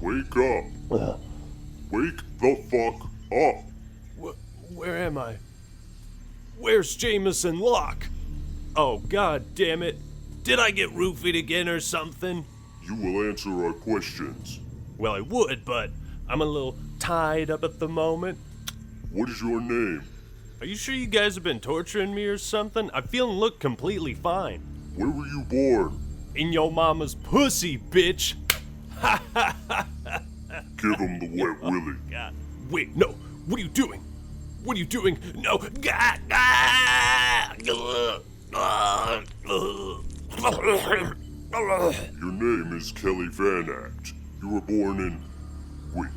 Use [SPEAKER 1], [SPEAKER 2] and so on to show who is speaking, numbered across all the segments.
[SPEAKER 1] Wake up. Wake the fuck up.
[SPEAKER 2] Where am I? Where's Jameson Locke? Oh, god damn it. Did I get roofied again or something?
[SPEAKER 1] You will answer our questions.
[SPEAKER 2] Well, I would, but I'm a little tied up at the moment.
[SPEAKER 1] What is your name?
[SPEAKER 2] Are you sure you guys have been torturing me or something? I feel and look completely fine.
[SPEAKER 1] Where were you born?
[SPEAKER 2] In your mama's pussy, bitch!
[SPEAKER 1] Give him the wet willy.
[SPEAKER 2] God. Wait, no. What are you doing? What are you doing? No. God.
[SPEAKER 1] Your name is Kelly Van Act. You were born in... Wait,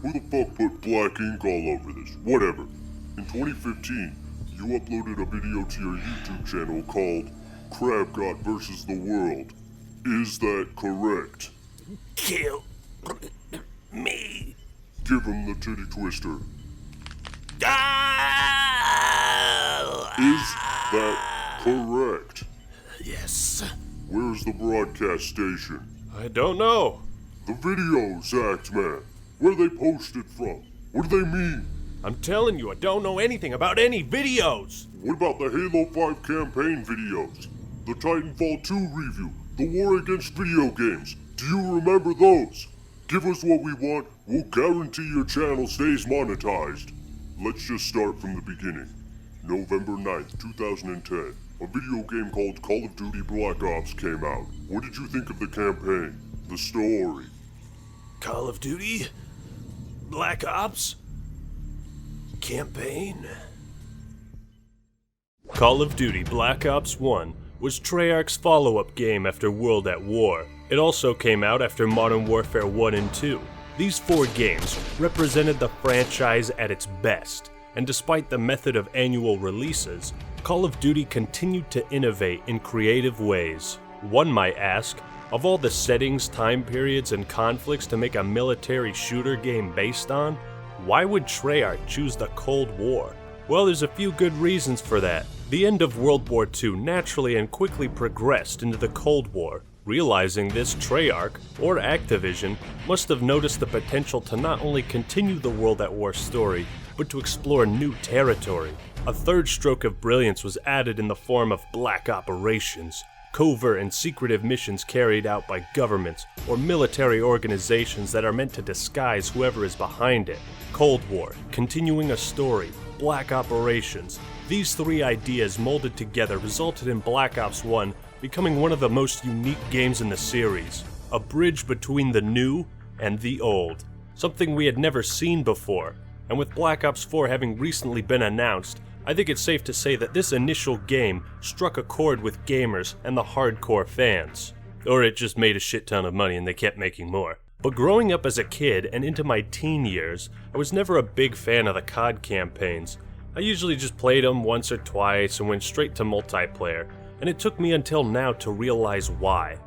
[SPEAKER 1] who the fuck put black ink all over this? Whatever. In 2015, you uploaded a video to your YouTube channel called Crab God vs. the World. Is that correct?
[SPEAKER 2] Kill me.
[SPEAKER 1] Give him the titty twister. Is that correct?
[SPEAKER 2] Yes.
[SPEAKER 1] Where's the broadcast station?
[SPEAKER 2] I don't know.
[SPEAKER 1] The videos, Act Man. Where they posted from? What do they mean?
[SPEAKER 2] I'm telling you, I don't know anything about any videos.
[SPEAKER 1] What about the Halo 5 campaign videos? The Titanfall 2 review? The war against video games? Do you remember those? Give us what we want, we'll guarantee your channel stays monetized. Let's just start from the beginning. November 9th, 2010. A video game called Call of Duty Black Ops came out. What did you think of the campaign? The story?
[SPEAKER 2] Call of Duty? Black Ops? Campaign? Call of Duty Black Ops 1 was Treyarch's follow-up game after World at War. It also came out after Modern Warfare 1 and 2. These 4 games represented the franchise at its best, and despite the method of annual releases, Call of Duty continued to innovate in creative ways. One might ask, of all the settings, time periods, and conflicts to make a military shooter game based on, why would Treyarch choose the Cold War? Well, there's a few good reasons for that. The end of World War II naturally and quickly progressed into the Cold War. Realizing this, Treyarch, or Activision, must have noticed the potential to not only continue the World at War story, but to explore new territory. A third stroke of brilliance was added in the form of black operations, covert and secretive missions carried out by governments or military organizations that are meant to disguise whoever is behind it. Cold War, continuing a story, black operations. These 3 ideas molded together resulted in Black Ops 1 becoming one of the most unique games in the series. A bridge between the new and the old. Something we had never seen before. And with Black Ops 4 having recently been announced, I think it's safe to say that this initial game struck a chord with gamers and the hardcore fans. Or it just made a shit ton of money and they kept making more. But growing up as a kid and into my teen years, I was never a big fan of the COD campaigns. I usually just played them once or twice and went straight to multiplayer, and it took me until now to realize why.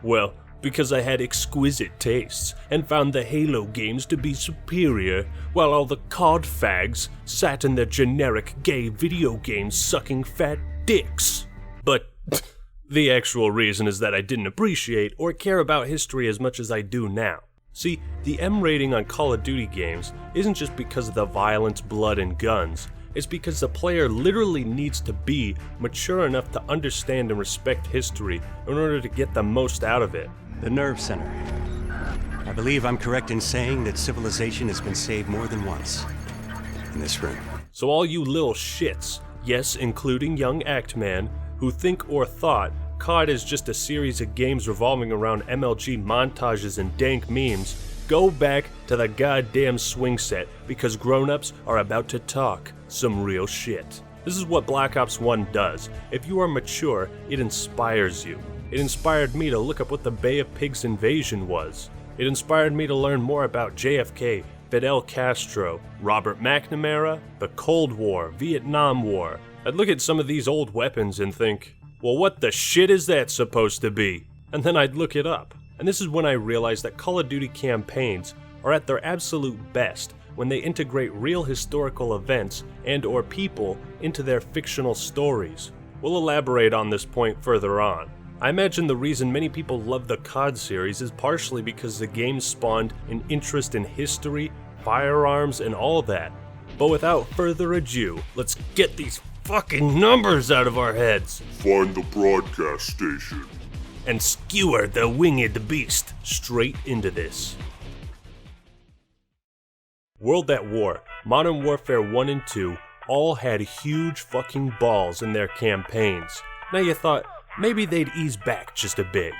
[SPEAKER 2] Well, because I had exquisite tastes and found the Halo games to be superior, while all the COD fags sat in their generic gay video games sucking fat dicks. But the actual reason is that I didn't appreciate or care about history as much as I do now. See, the M rating on Call of Duty games isn't just because of the violence, blood, and guns. It's because the player literally needs to be mature enough to understand and respect history in order to get the most out of it.
[SPEAKER 3] The nerve center. I believe I'm correct in saying that civilization has been saved more than once. In this room.
[SPEAKER 2] So all you little shits, yes, including young Actman, who think or thought COD is just a series of games revolving around MLG montages and dank memes, go back to the goddamn swing set, because grown-ups are about to talk some real shit. This is what Black Ops 1 does. If you are mature, it inspires you. It inspired me to look up what the Bay of Pigs invasion was. It inspired me to learn more about JFK, Fidel Castro, Robert McNamara, the Cold War, Vietnam War. I'd look at some of these old weapons and think, well, what the shit is that supposed to be? And then I'd look it up. And this is when I realized that Call of Duty campaigns are at their absolute best when they integrate real historical events and/or people into their fictional stories. We'll elaborate on this point further on. I imagine the reason many people love the COD series is partially because the game spawned an interest in history, firearms, and all that. But without further ado, let's get these fucking numbers out of our heads
[SPEAKER 1] Find the broadcast station.
[SPEAKER 2] and skewer the winged beast straight into this. World at War, Modern Warfare 1 and 2 all had huge fucking balls in their campaigns. Now you thought, maybe they'd ease back just a bit,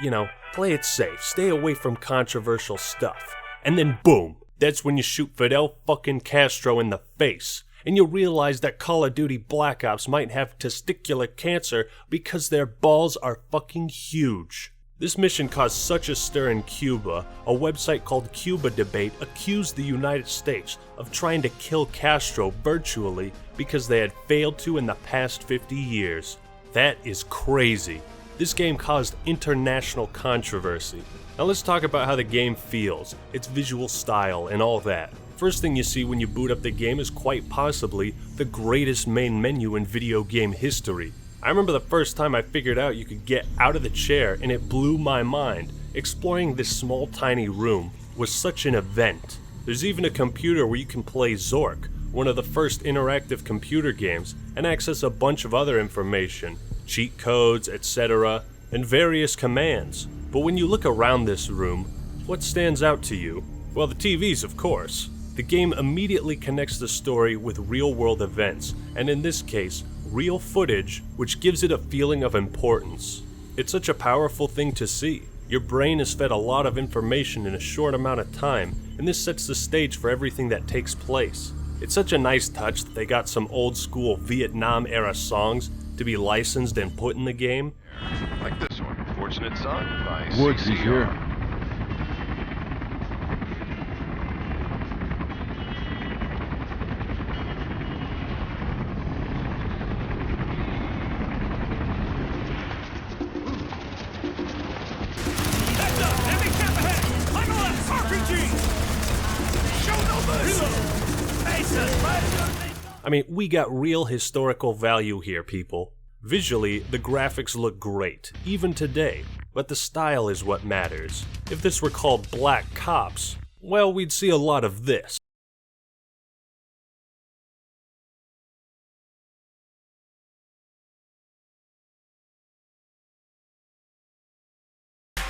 [SPEAKER 2] play it safe, stay away from controversial stuff. And then boom, that's when you shoot Fidel fucking Castro in the face. And you realize that Call of Duty Black Ops might have testicular cancer because their balls are fucking huge. This mission caused such a stir in Cuba, a website called Cuba Debate accused the United States of trying to kill Castro virtually because they had failed to in the past 50 years. That is crazy. This game caused international controversy. Now let's talk about how the game feels, its visual style, and all that. First thing you see when you boot up the game is quite possibly the greatest main menu in video game history. I remember the first time I figured out you could get out of the chair and it blew my mind. Exploring this small tiny room was such an event. There's even a computer where you can play Zork, one of the first interactive computer games, and access a bunch of other information, cheat codes, etc., and various commands. But when you look around this room, what stands out to you? Well, the TVs, of course. The game immediately connects the story with real-world events, and in this case, real footage, which gives it a feeling of importance. It's such a powerful thing to see. Your brain is fed a lot of information in a short amount of time, and this sets the stage for everything that takes place. It's such a nice touch that they got some old-school Vietnam-era songs to be licensed and put in the game.
[SPEAKER 4] Like this one, Fortunate Son by
[SPEAKER 5] Woods is here.
[SPEAKER 2] I mean, we got real historical value here, people. Visually, the graphics look great, even today, but the style is what matters. If this were called Black Cops, well, we'd see a lot of this.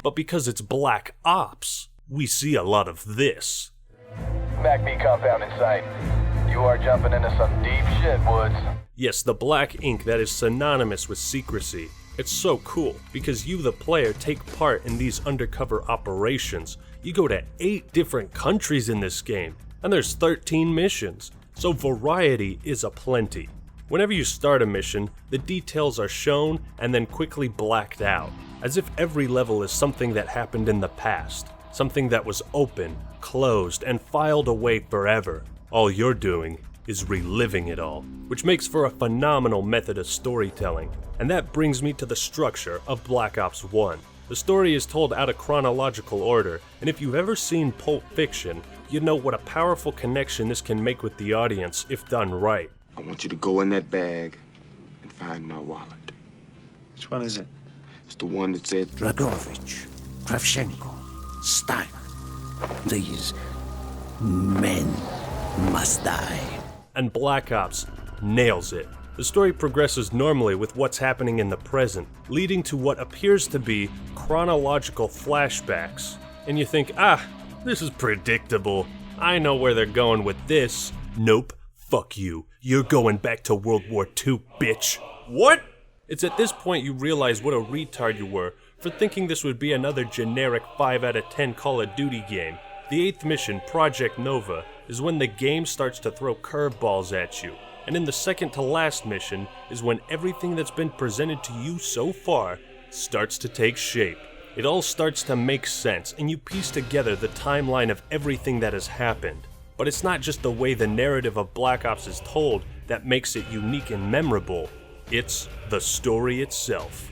[SPEAKER 2] But because it's Black Ops, we see a lot of this.
[SPEAKER 6] MACB compound in sight. You are jumping into some deep shit, Woods.
[SPEAKER 2] Yes, the black ink that is synonymous with secrecy. It's so cool, because you, the player, take part in these undercover operations. You go to 8 different countries in this game, and there's 13 missions, so variety is aplenty. Whenever you start a mission, the details are shown and then quickly blacked out, as if every level is something that happened in the past, something that was open, closed, and filed away forever. All you're doing is reliving it all, which makes for a phenomenal method of storytelling. And that brings me to the structure of Black Ops 1. The story is told out of chronological order, and if you've ever seen Pulp Fiction, you know what a powerful connection this can make with the audience if done right.
[SPEAKER 7] I want you to go in that bag and find my wallet.
[SPEAKER 5] Which one is it?
[SPEAKER 7] It's the one that said
[SPEAKER 8] Dragovich, Kravchenko, Steiner. These men must die.
[SPEAKER 2] And Black Ops nails it. The story progresses normally with what's happening in the present, leading to what appears to be chronological flashbacks. And you think, this is predictable. I know where they're going with this. Nope, fuck you. You're going back to World War II, bitch. What? It's at this point you realize what a retard you were for thinking this would be another generic 5 out of 10 Call of Duty game. The 8th mission, Project Nova, is when the game starts to throw curveballs at you, and in the second to last mission is when everything that's been presented to you so far starts to take shape. It all starts to make sense, and you piece together the timeline of everything that has happened. But it's not just the way the narrative of Black Ops is told that makes it unique and memorable, it's the story itself.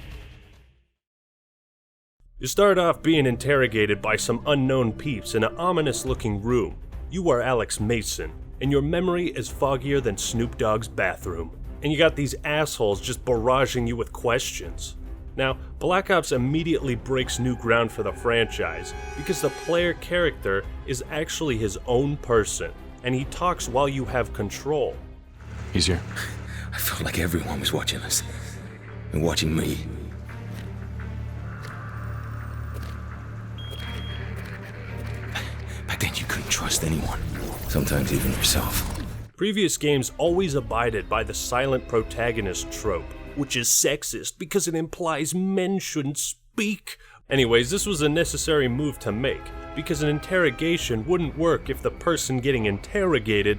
[SPEAKER 2] You start off being interrogated by some unknown peeps in an ominous-looking room. You are Alex Mason, and your memory is foggier than Snoop Dogg's bathroom. And you got these assholes just barraging you with questions. Now, Black Ops immediately breaks new ground for the franchise because the player character is actually his own person, and he talks while you have control.
[SPEAKER 3] He's here.
[SPEAKER 8] I felt like everyone was watching us. And watching me. Back then you couldn't trust anyone. Sometimes even yourself.
[SPEAKER 2] Previous games always abided by the silent protagonist trope, which is sexist because it implies men shouldn't speak. Anyways, this was a necessary move to make, because an interrogation wouldn't work if the person getting interrogated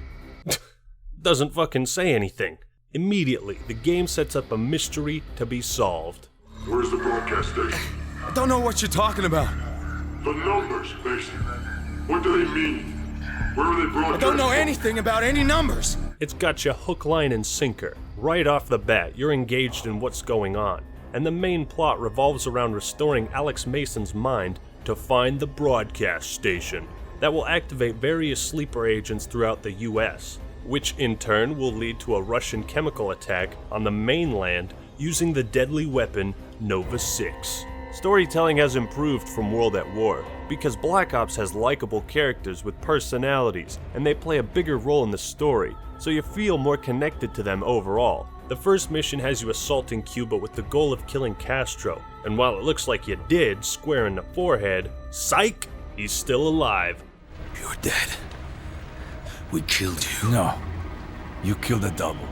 [SPEAKER 2] doesn't fucking say anything. Immediately, the game sets up a mystery to be solved.
[SPEAKER 1] Where's the broadcast station?
[SPEAKER 5] I don't know what you're talking about.
[SPEAKER 1] The numbers, Mason. What do they mean? Where are they broadcasting?
[SPEAKER 5] I don't know anything about any numbers.
[SPEAKER 2] It's got you hook, line, and sinker. Right off the bat, you're engaged in what's going on, and the main plot revolves around restoring Alex Mason's mind to find the broadcast station that will activate various sleeper agents throughout the US, which in turn will lead to a Russian chemical attack on the mainland using the deadly weapon Nova 6. Storytelling has improved from World at War, because Black Ops has likable characters with personalities, and they play a bigger role in the story, so you feel more connected to them overall. The first mission has you assaulting Cuba with the goal of killing Castro, and while it looks like you did, square in the forehead, psych, he's still alive.
[SPEAKER 8] You're dead. We killed you.
[SPEAKER 9] No. You killed a double.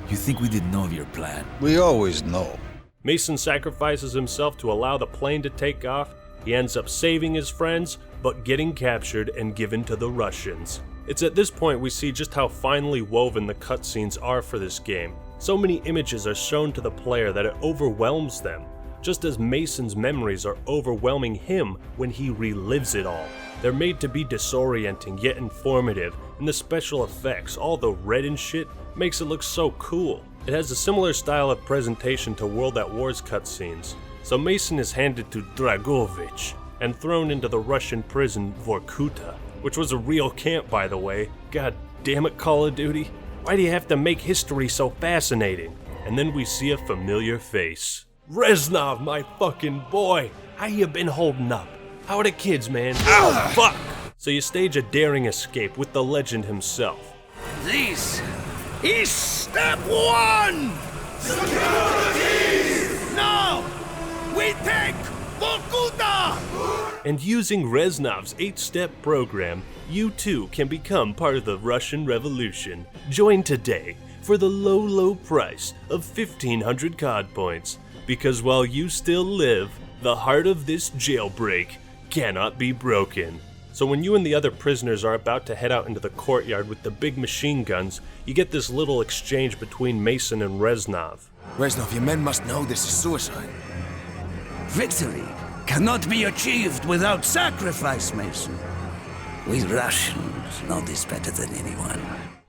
[SPEAKER 9] You think we didn't know of your plan?
[SPEAKER 10] We always know.
[SPEAKER 2] Mason sacrifices himself to allow the plane to take off. He ends up saving his friends, but getting captured and given to the Russians. It's at this point we see just how finely woven the cutscenes are for this game. So many images are shown to the player that it overwhelms them, just as Mason's memories are overwhelming him when he relives it all. They're made to be disorienting yet informative, and the special effects, all the red and shit, makes it look so cool. It has a similar style of presentation to World at War's cutscenes. So Mason is handed to Dragovich and thrown into the Russian prison Vorkuta, which was a real camp, by the way. God damn it, Call of Duty. Why do you have to make history so fascinating? And then we see a familiar face. Reznov, my fucking boy. How you been holding up? How are the kids, man? Ow, fuck! So you stage a daring escape with the legend himself.
[SPEAKER 8] This is step one! Security! Now, we take Vorkuta!
[SPEAKER 2] And using Reznov's 8-step program, you too can become part of the Russian Revolution. Join today for the low, low price of 1,500 COD points. Because while you still live, the heart of this jailbreak cannot be broken. So when you and the other prisoners are about to head out into the courtyard with the big machine guns, you get this little exchange between Mason and Reznov.
[SPEAKER 5] Reznov, your men must know this is suicide.
[SPEAKER 8] Victory cannot be achieved without sacrifice, Mason. We Russians know this better than anyone.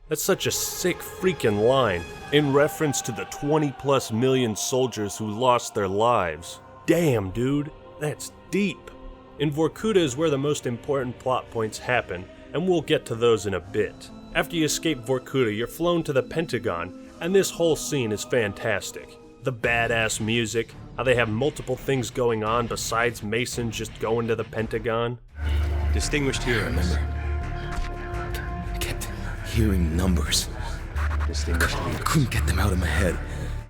[SPEAKER 2] That's such a sick freaking line, in reference to the 20+ million soldiers who lost their lives. Damn, dude, that's deep. In Vorkuta is where the most important plot points happen, and we'll get to those in a bit. After you escape Vorkuta, you're flown to the Pentagon, and this whole scene is fantastic. The badass music, how they have multiple things going on besides Mason just going to the Pentagon.
[SPEAKER 3] Distinguished heroes.
[SPEAKER 8] Remember, I kept hearing numbers. I couldn't get them out of my head.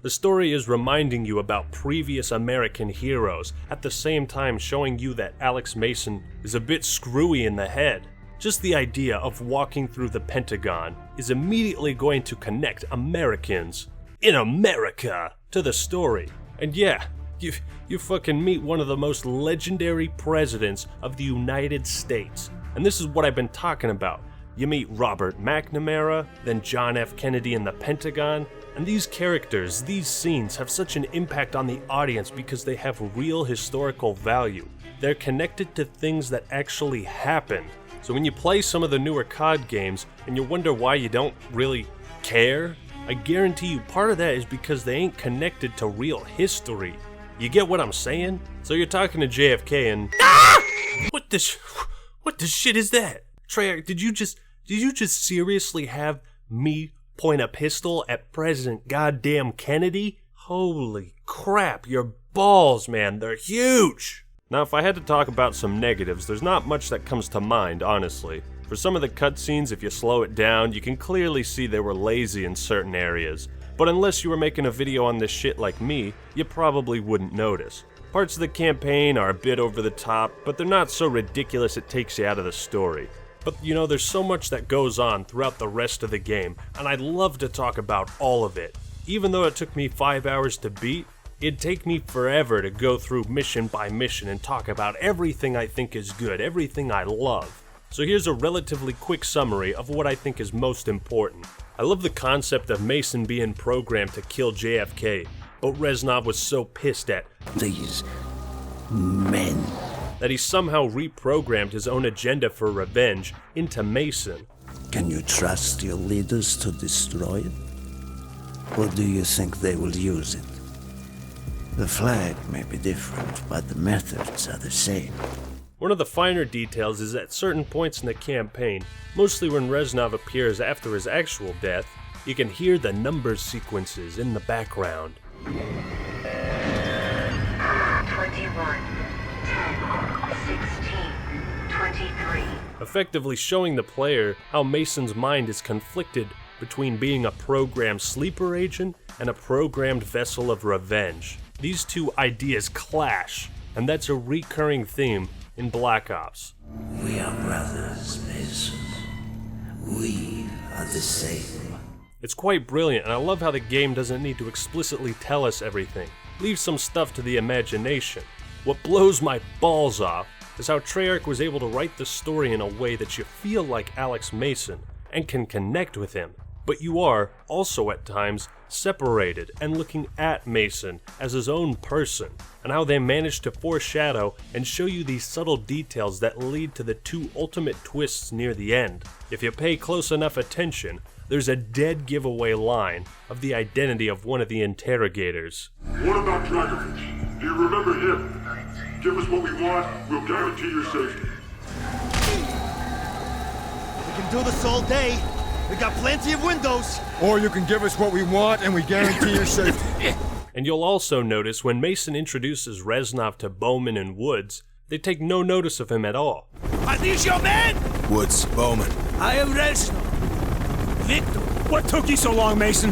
[SPEAKER 2] The story is reminding you about previous American heroes, at the same time showing you that Alex Mason is a bit screwy in the head. Just the idea of walking through the Pentagon is immediately going to connect Americans in America to the story. And yeah, you fucking meet one of the most legendary presidents of the United States. And this is what I've been talking about. You meet Robert McNamara, then John F. Kennedy in the Pentagon, and these characters, these scenes have such an impact on the audience because they have real historical value. They're connected to things that actually happened. So when you play some of the newer COD games and you wonder why you don't really care, I guarantee you part of that is because they ain't connected to real history. You get what I'm saying? So you're talking to JFK and What the shit is that? Treyarch, did you just seriously have me point a pistol at President goddamn Kennedy? Holy crap, you're balls, man, they're huge! Now, if I had to talk about some negatives, there's not much that comes to mind, honestly. For some of the cutscenes, if you slow it down, you can clearly see they were lazy in certain areas. But unless you were making a video on this shit like me, you probably wouldn't notice. Parts of the campaign are a bit over the top, but they're not so ridiculous it takes you out of the story. But you know, there's so much that goes on throughout the rest of the game, and I'd love to talk about all of it. Even though it took me 5 hours to beat, it'd take me forever to go through mission by mission and talk about everything I think is good, everything I love. So here's a relatively quick summary of what I think is most important. I love the concept of Mason being programmed to kill JFK, but Reznov was so pissed at
[SPEAKER 8] These men.
[SPEAKER 2] that he somehow reprogrammed his own agenda for revenge into Mason.
[SPEAKER 8] Can you trust your leaders to destroy it? Or do you think they will use it? The flag may be different, but the methods are the same.
[SPEAKER 2] One of the finer details is at certain points in the campaign, mostly when Reznov appears after his actual death, you can hear the number sequences in the background.
[SPEAKER 10] 21, 10, 16, 23.
[SPEAKER 2] Effectively showing the player how Mason's mind is conflicted between being a programmed sleeper agent and a programmed vessel of revenge. These two ideas clash, and that's a recurring theme in Black Ops.
[SPEAKER 8] We are brothers, Mason. We are the same.
[SPEAKER 2] It's quite brilliant, and I love how the game doesn't need to explicitly tell us everything. Leave some stuff to the imagination. What blows my balls off is how Treyarch was able to write the story in a way that you feel like Alex Mason and can connect with him. But you are also at times separated and looking at Mason as his own person, and how they managed to foreshadow and show you these subtle details that lead to the two ultimate twists near the end. If you pay close enough attention, there's a dead giveaway line of the identity of one of the interrogators.
[SPEAKER 1] What about Dragovich? Do you remember him? Give us what we want, we'll guarantee your safety.
[SPEAKER 11] We can do this all day. We got plenty of windows.
[SPEAKER 5] Or you can give us what we want and we guarantee your safety.
[SPEAKER 2] And you'll also notice when Mason introduces Reznov to Bowman and Woods, they take no notice of him at all.
[SPEAKER 11] Are these your men?
[SPEAKER 5] Woods, Bowman.
[SPEAKER 8] I am Reznov. Victor.
[SPEAKER 11] What took you so long, Mason?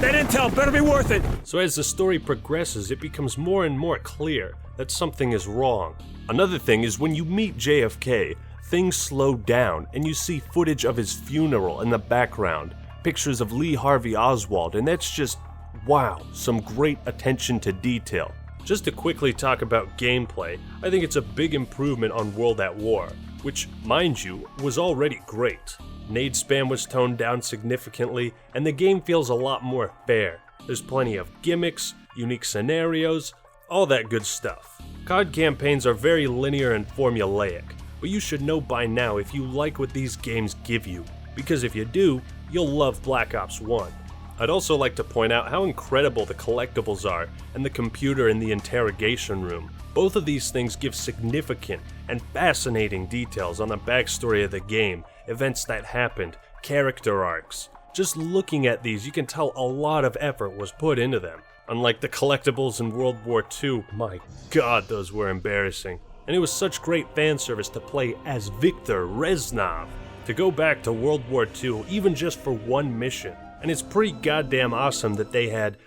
[SPEAKER 11] That intel better be worth it.
[SPEAKER 2] So as the story progresses, it becomes more and more clear that something is wrong. Another thing is when you meet JFK, things slow down and you see footage of his funeral in the background, pictures of Lee Harvey Oswald, and that's just, wow, some great attention to detail. Just to quickly talk about gameplay, I think it's a big improvement on World at War, which, mind you, was already great. Nade spam was toned down significantly, and the game feels a lot more fair. There's plenty of gimmicks, unique scenarios, all that good stuff. COD campaigns are very linear and formulaic, but you should know by now if you like what these games give you, because if you do, you'll love Black Ops 1. I'd also like to point out how incredible the collectibles are and the computer in the interrogation room. Both of these things give significant and fascinating details on the backstory of the game, events that happened, character arcs. Just looking at these, you can tell a lot of effort was put into them. Unlike the collectibles in World War II, my god, those were embarrassing. And it was such great fan service to play as Viktor Reznov, to go back to World War II even just for one mission. And it's pretty goddamn awesome that they had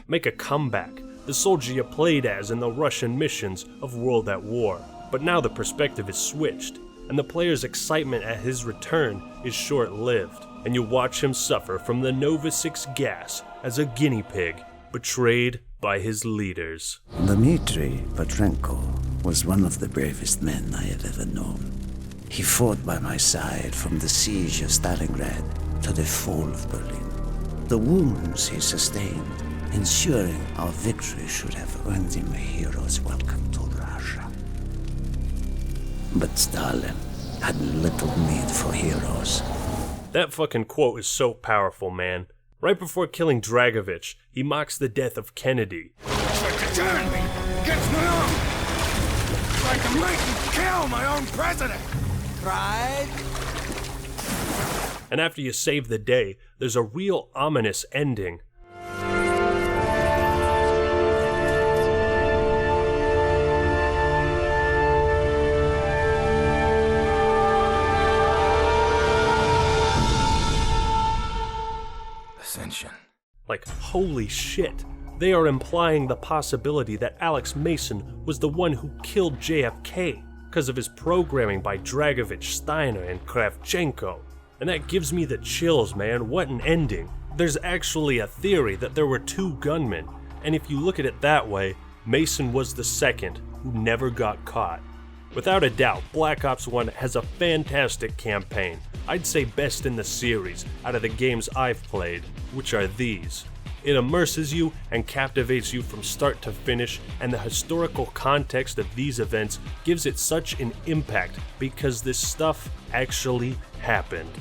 [SPEAKER 2] make a comeback, the soldier you played as in the Russian missions of World at War. But now the perspective is switched, and the player's excitement at his return is short-lived, and you watch him suffer from the Nova 6 gas as a guinea pig, betrayed by his leaders.
[SPEAKER 8] Dmitry Petrenko was one of the bravest men I have ever known. He fought by my side from the siege of Stalingrad to the fall of Berlin. The wounds he sustained, ensuring our victory should have earned him a hero's welcome to Russia. But Stalin had little need for heroes.
[SPEAKER 2] That fucking quote is so powerful, man. Right before killing Dragovich, he mocks the death of Kennedy.
[SPEAKER 5] Turn me against my own. Like I'm making kill my own president. Pride.
[SPEAKER 2] And after you save the day, there's a real ominous ending. holy shit. They are implying the possibility that Alex Mason was the one who killed JFK because of his programming by Dragovich, Steiner, and Kravchenko. And that gives me the chills, man. What an ending. There's actually a theory that there were 2 gunmen, and if you look at it that way, Mason was the second who never got caught. Without a doubt, Black Ops 1 has a fantastic campaign. I'd say best in the series out of the games I've played, which are these. It immerses you and captivates you from start to finish, and the historical context of these events gives it such an impact because this stuff actually happened.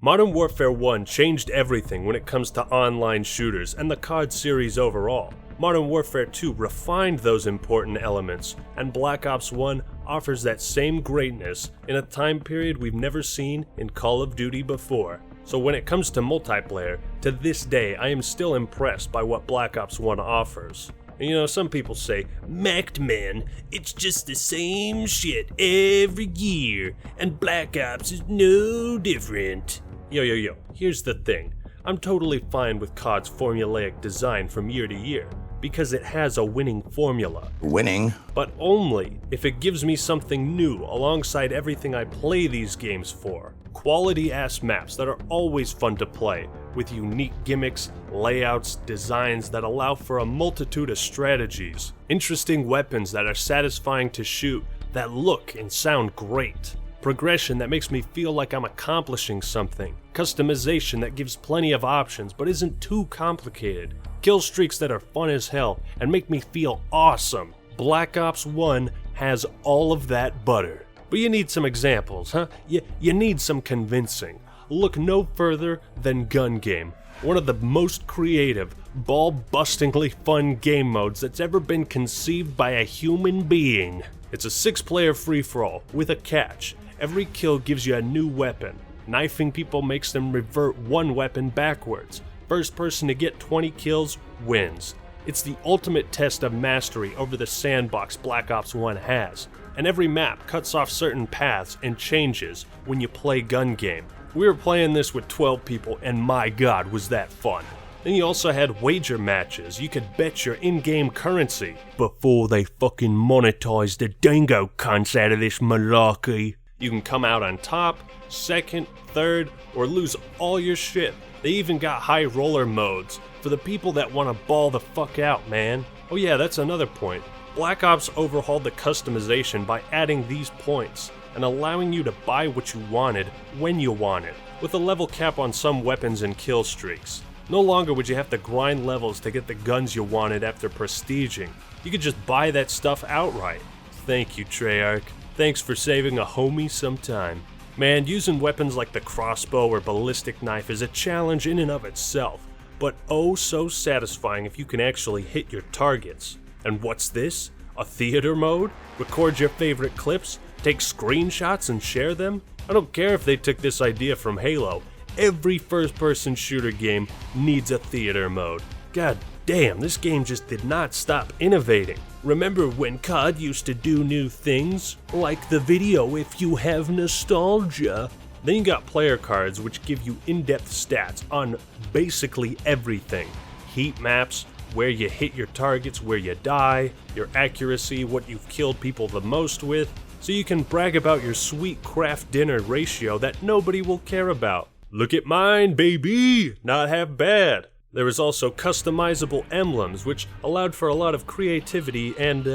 [SPEAKER 2] Modern Warfare 1 changed everything when it comes to online shooters and the COD series overall. Modern Warfare 2 refined those important elements, and Black Ops 1 offers that same greatness in a time period we've never seen in Call of Duty before. So when it comes to multiplayer, to this day I am still impressed by what Black Ops 1 offers. And you know, some people say, "Macked man, it's just the same shit every year, and Black Ops is no different." Yo, here's the thing. I'm totally fine with COD's formulaic design from year to year, because it has a winning formula.
[SPEAKER 11] Winning?
[SPEAKER 2] But only if it gives me something new alongside everything I play these games for. Quality-ass maps that are always fun to play, with unique gimmicks, layouts, designs that allow for a multitude of strategies. Interesting weapons that are satisfying to shoot, that look and sound great. Progression that makes me feel like I'm accomplishing something. Customization that gives plenty of options but isn't too complicated. Kill streaks that are fun as hell and make me feel awesome. Black Ops 1 has all of that butter. But you need some examples, huh? You need some convincing. Look no further than Gun Game, one of the most creative, ball-bustingly fun game modes that's ever been conceived by a human being. It's a 6-player free-for-all with a catch. Every kill gives you a new weapon. Knifing people makes them revert one weapon backwards. First person to get 20 kills wins. It's the ultimate test of mastery over the sandbox Black Ops 1 has. And every map cuts off certain paths and changes when you play Gun Game. We were playing this with 12 people and my god was that fun. Then you also had wager matches. You could bet your in-game currency before they fucking monetize the dingo cunts out of this malarkey. You can come out on top, second, third, or lose all your shit. They even got high roller modes for the people that want to ball the fuck out, man. Oh yeah, that's another point. Black Ops overhauled the customization by adding these points and allowing you to buy what you wanted when you wanted, with a level cap on some weapons and kill streaks. No longer would you have to grind levels to get the guns you wanted after prestiging. You could just buy that stuff outright. Thank you, Treyarch. Thanks for saving a homie some time. Man, using weapons like the crossbow or ballistic knife is a challenge in and of itself, but oh so satisfying if you can actually hit your targets. And what's this? A theater mode? Record your favorite clips? Take screenshots and share them? I don't care if they took this idea from Halo. Every first-person shooter game needs a theater mode. God damn, this game just did not stop innovating. Remember when COD used to do new things? Like the video if you have nostalgia. Then you got player cards which give you in-depth stats on basically everything. Heat maps, where you hit your targets, where you die, your accuracy, what you've killed people the most with, so you can brag about your sweet craft dinner ratio that nobody will care about. Look at mine, baby! Not half bad. There was also customizable emblems, which allowed for a lot of creativity and,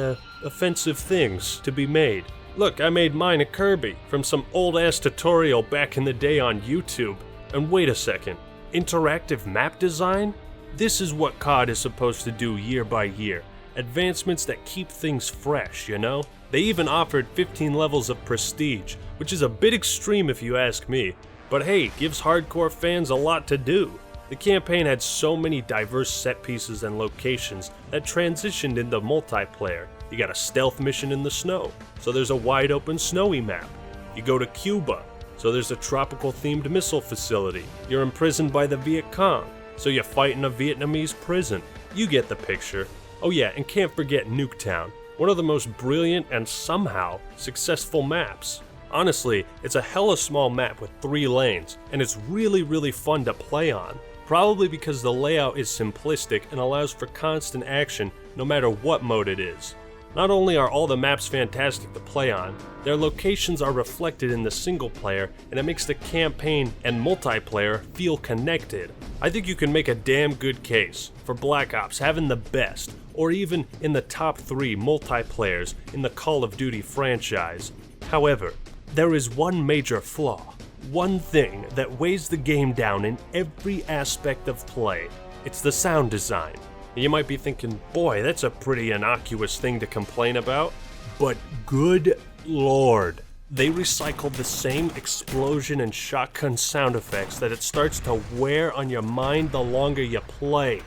[SPEAKER 2] offensive things to be made. Look, I made mine a Kirby from some old-ass tutorial back in the day on YouTube. And wait a second, interactive map design? This is what COD is supposed to do year by year. Advancements that keep things fresh, you know? They even offered 15 levels of prestige, which is a bit extreme if you ask me. But hey, gives hardcore fans a lot to do. The campaign had so many diverse set pieces and locations that transitioned into multiplayer. You got a stealth mission in the snow, so there's a wide open snowy map. You go to Cuba, so there's a tropical themed missile facility. You're imprisoned by the Viet Cong, so you fight in a Vietnamese prison. You get the picture. Oh yeah, and can't forget Nuketown, one of the most brilliant and somehow successful maps. Honestly, it's a hella small map with 3 lanes, and it's really fun to play on. probably because the layout is simplistic and allows for constant action no matter what mode it is. Not only are all the maps fantastic to play on, their locations are reflected in the single player, and it makes the campaign and multiplayer feel connected. I think you can make a damn good case for Black Ops having the best, or even in the top 3 multiplayers in the Call of Duty franchise. However, there is one major flaw, one thing that weighs the game down in every aspect of play. It's the sound design. You might be thinking, boy, that's a pretty innocuous thing to complain about, but good lord, they recycled the same explosion and shotgun sound effects that it starts to wear on your mind the longer you play.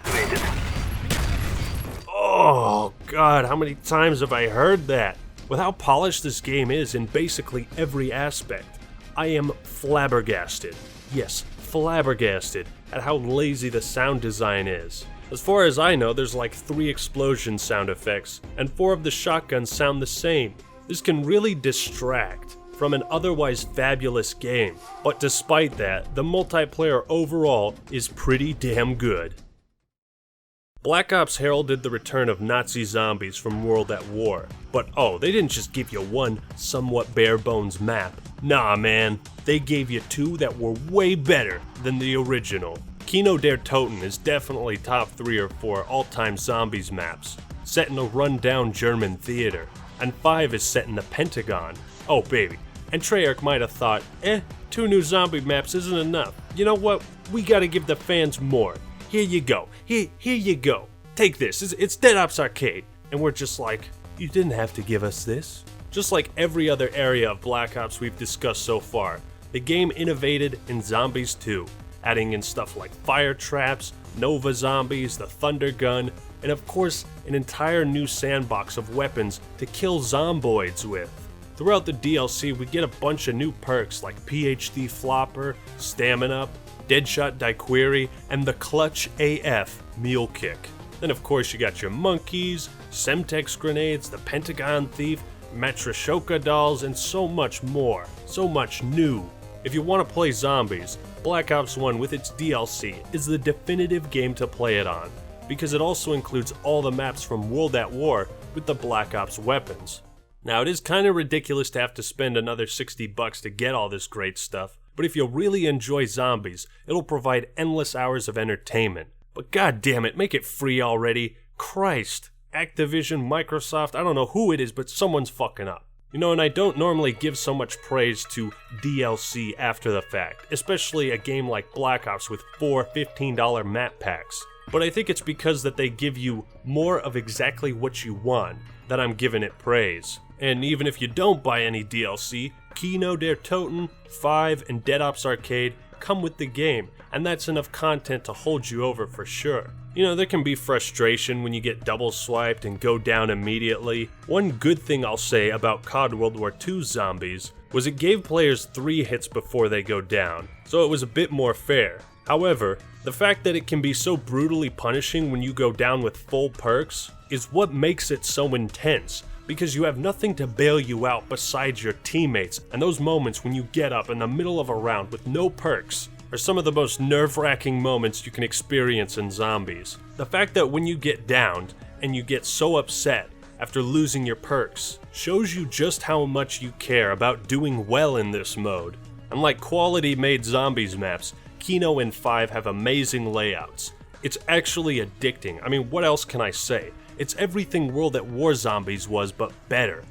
[SPEAKER 2] Oh god, how many times have I heard that? With how polished this game is in basically every aspect, I am flabbergasted. Yes, flabbergasted at how lazy the sound design is. As far as I know, there's like 3 explosion sound effects, and 4 of the shotguns sound the same. This can really distract from an otherwise fabulous game, but despite that, the multiplayer overall is pretty damn good. Black Ops heralded the return of Nazi zombies from World at War, but oh, they didn't just give you one somewhat bare-bones map. Nah man, they gave you 2 that were way better than the original. Kino der Toten is definitely top 3 or 4 all-time zombies maps, set in a run-down German theater, and 5 is set in the Pentagon. Oh baby, and Treyarch might have thought, 2 new zombie maps isn't enough. You know what, we gotta give the fans more. Here you go, here you go, take this, it's Dead Ops Arcade. And we're just like, you didn't have to give us this. Just like every other area of Black Ops we've discussed so far, the game innovated in Zombies 2. Adding in stuff like fire traps, Nova zombies, the Thunder Gun, and of course, an entire new sandbox of weapons to kill zomboids with. Throughout the DLC, we get a bunch of new perks like PhD Flopper, Stamina Up, Deadshot Daiquiri, and the Clutch AF Mule Kick. Then of course you got your monkeys, Semtex grenades, the Pentagon Thief, Matryoshka dolls, and so much more. So much new. If you want to play zombies, Black Ops 1 with its DLC is the definitive game to play it on, because it also includes all the maps from World at War with the Black Ops weapons. Now it is kinda ridiculous to have to spend another $60 to get all this great stuff, but if you really enjoy zombies, it'll provide endless hours of entertainment. But god damn it, make it free already. Christ, Activision, Microsoft, I don't know who it is, but someone's fucking up. You know, and I don't normally give so much praise to DLC after the fact, especially a game like Black Ops with 4 $15 map packs. But I think it's because that they give you more of exactly what you want that I'm giving it praise. And even if you don't buy any DLC, Kino der Toten, 5, and Dead Ops Arcade come with the game, and that's enough content to hold you over for sure. You know, there can be frustration when you get double swiped and go down immediately. One good thing I'll say about COD World War II Zombies was it gave players 3 hits before they go down, so it was a bit more fair. However, the fact that it can be so brutally punishing when you go down with full perks is what makes it so intense, because you have nothing to bail you out besides your teammates, and those moments when you get up in the middle of a round with no perks are some of the most nerve-wracking moments you can experience in zombies. The fact that when you get downed and you get so upset after losing your perks shows you just how much you care about doing well in this mode. Unlike quality-made zombies maps, Kino and 5 have amazing layouts. It's actually addicting. I mean, what else can I say? It's everything World at War Zombies was, but better.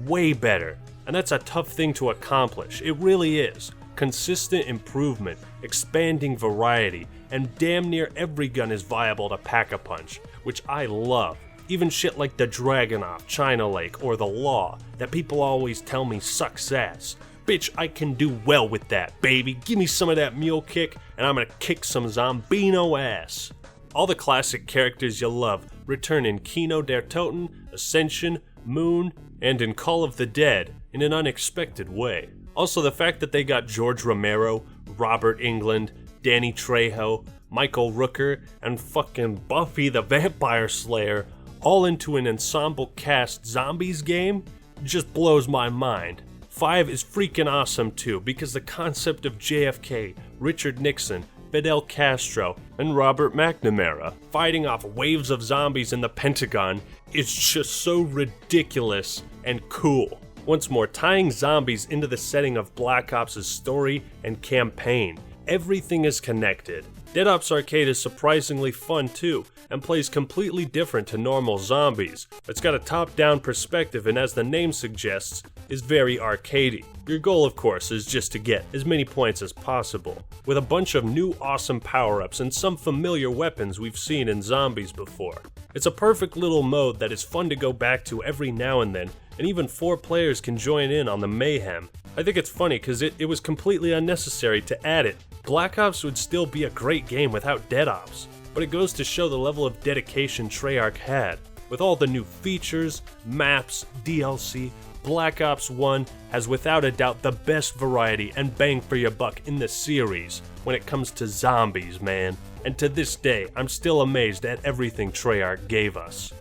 [SPEAKER 2] Way better. And that's a tough thing to accomplish. It really is. Consistent improvement, expanding variety, and damn near every gun is viable to pack a punch, which I love. Even shit like the Dragunov, China Lake, or the Law, that people always tell me sucks ass. Bitch, I can do well with that, baby. Give me some of that mule kick, and I'm gonna kick some Zombino ass. All the classic characters you love return in Kino der Toten, Ascension, Moon, and in Call of the Dead in an unexpected way. Also, the fact that they got George Romero, Robert Englund, Danny Trejo, Michael Rooker, and fucking Buffy the Vampire Slayer all into an ensemble cast zombies game just blows my mind. 5 is freaking awesome too, because the concept of JFK, Richard Nixon, Fidel Castro and Robert McNamara. Fighting off waves of zombies in the Pentagon is just so ridiculous and cool. Once more, tying zombies into the setting of Black Ops' story and campaign. Everything is connected. Dead Ops Arcade is surprisingly fun too, and plays completely different to normal zombies. It's got a top-down perspective and, as the name suggests, is very arcadey. Your goal, of course, is just to get as many points as possible, with a bunch of new awesome power-ups and some familiar weapons we've seen in zombies before. It's a perfect little mode that is fun to go back to every now and then, and even 4 players can join in on the mayhem. I think it's funny because it was completely unnecessary to add it. Black Ops would still be a great game without Dead Ops, but it goes to show the level of dedication Treyarch had. With all the new features, maps, DLC, Black Ops 1 has without a doubt the best variety and bang for your buck in the series when it comes to zombies, man. And to this day, I'm still amazed at everything Treyarch gave us.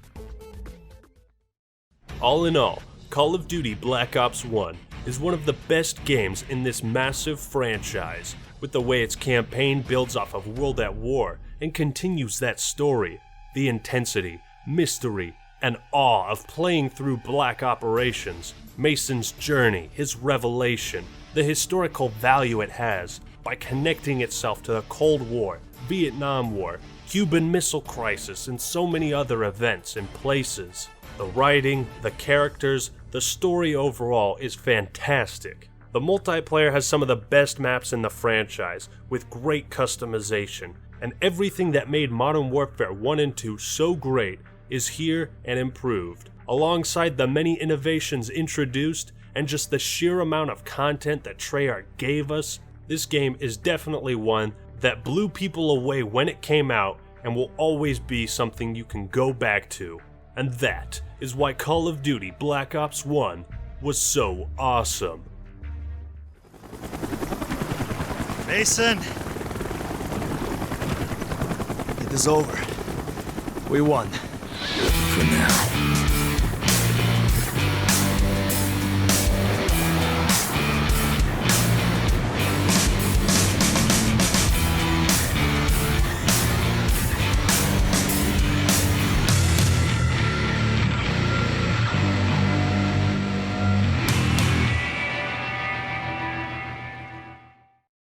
[SPEAKER 2] All in all, Call of Duty Black Ops 1 is one of the best games in this massive franchise, with the way its campaign builds off of World at War and continues that story, the intensity, mystery, and awe of playing through Black Operations, Mason's journey, his revelation, the historical value it has by connecting itself to the Cold War, Vietnam War, Cuban Missile Crisis, and so many other events and places. The writing, the characters, the story overall is fantastic. The multiplayer has some of the best maps in the franchise, with great customization, and everything that made Modern Warfare 1 and 2 so great is here and improved. Alongside the many innovations introduced and just the sheer amount of content that Treyarch gave us, this game is definitely one that blew people away when it came out and will always be something you can go back to. And that is why Call of Duty Black Ops 1 was so awesome.
[SPEAKER 11] Mason! It is over. We won.
[SPEAKER 9] For now.